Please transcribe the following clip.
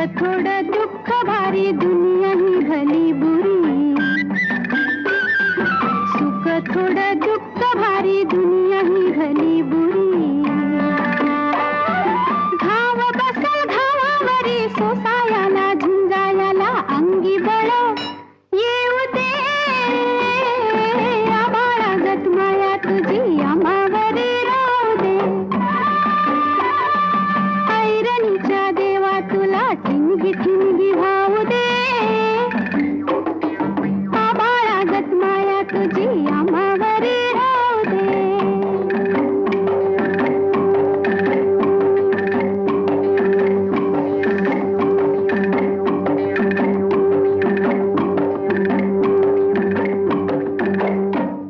थोडं दुःख भारी दुनिया ही भली बुरी, सुख थोडं दुःख भारी दुनिया ही भली बुरी. घाव बसल घावावरी सोसायाला झुंजायाला अंगी बळ येऊ दे. आभाळागत माया तुझी आम्हावरी राहू दे. ऐरणीच्या देवा तुला ठिणगी ठिणगी भाऊ दे. आभाळागत माया तुझी आम्हावरी